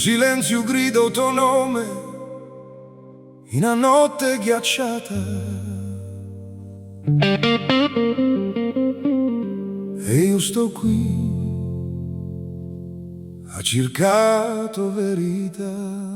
silenzio grido il tuo nome in una notte ghiacciata. E io sto qui, ha cercato verità.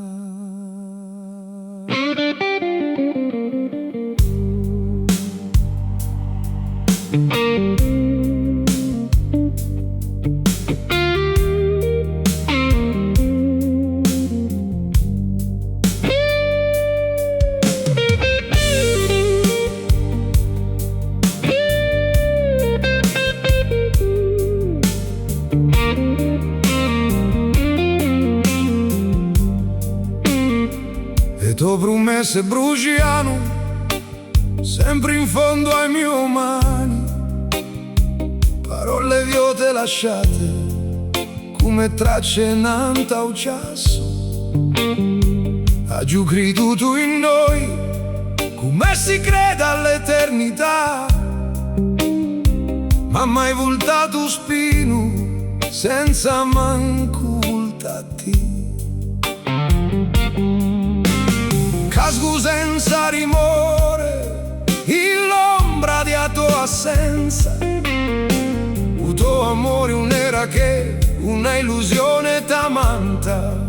E t'ho promesso bruciano sempre in fondo ai miei mani, parole viote lasciate come tracce in un cesso. Ha giù creduto in noi come si crede all'eternità, ma mai voltato spino senza manco voltati. Casco senza rimore in l'ombra di tua assenza. Il tuo amore un'era che una illusione t'amanta.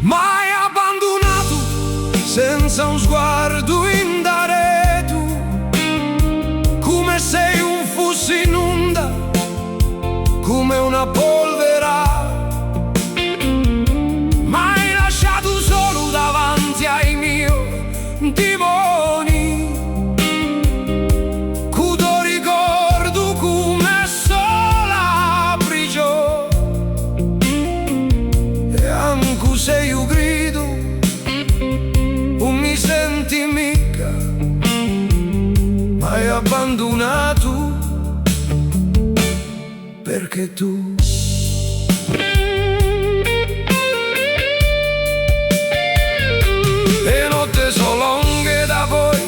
Mai abbandonato senza un sguardo in dare tu, come sei un fusto in onda, come una polvera. Mai lasciato solo davanti ai miei timoni, cudo ricordo come sola prigione. E anche se io grido non mi senti mica, m'hai abbandonato perché tu sono lunghe da voi,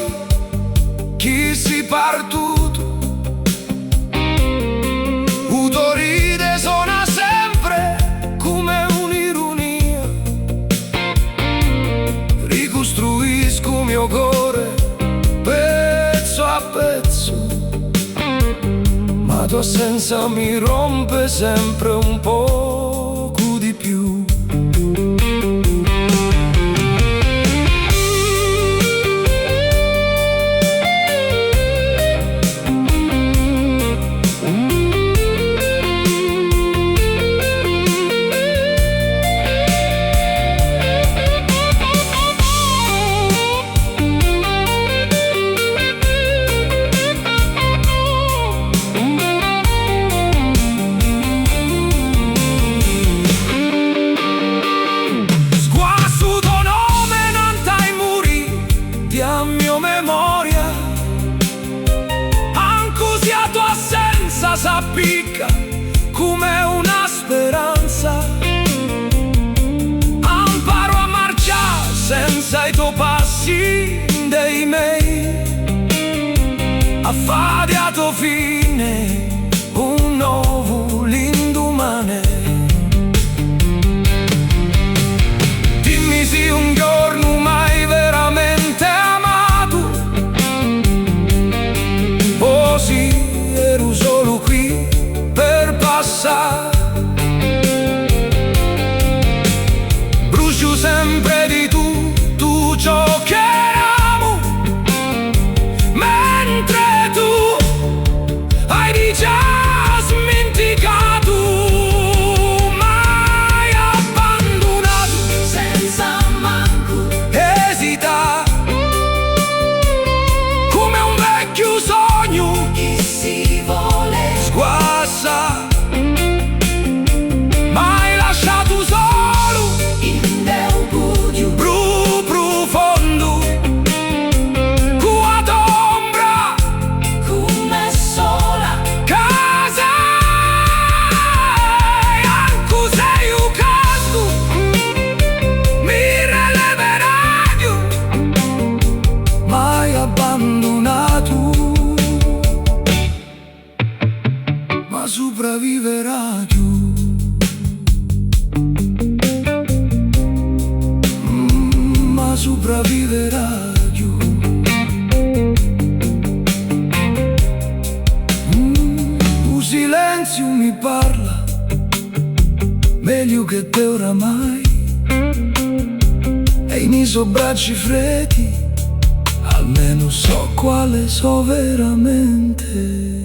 chi si partuto, uto ride suona sempre come un'ironia. Ricostruisco mio cuore pezzo a pezzo, ma tua assenza mi rompe sempre un poco di più. S'appicca come una speranza, imparo a marciare senza i tuoi passi dei miei, a fare a tua fine un nuovo l'indomani. Dimmi se un giorno mai veramente amato, o sì ero solo qui per passare. Brucio sempre di tutto ciò che amo, mentre tu hai già dimenticato. Mai abbandonato senza manco esitare, come un vecchio sogno sguassa. Mai lasciato solo in deugudio profondo, qua d'ombra come sola casa. Anche se io casco mi releverai, mai abbandonato, ma sopravviverà tu. meglio che te oramai, e i miei bracci freddi, almeno so quale so veramente.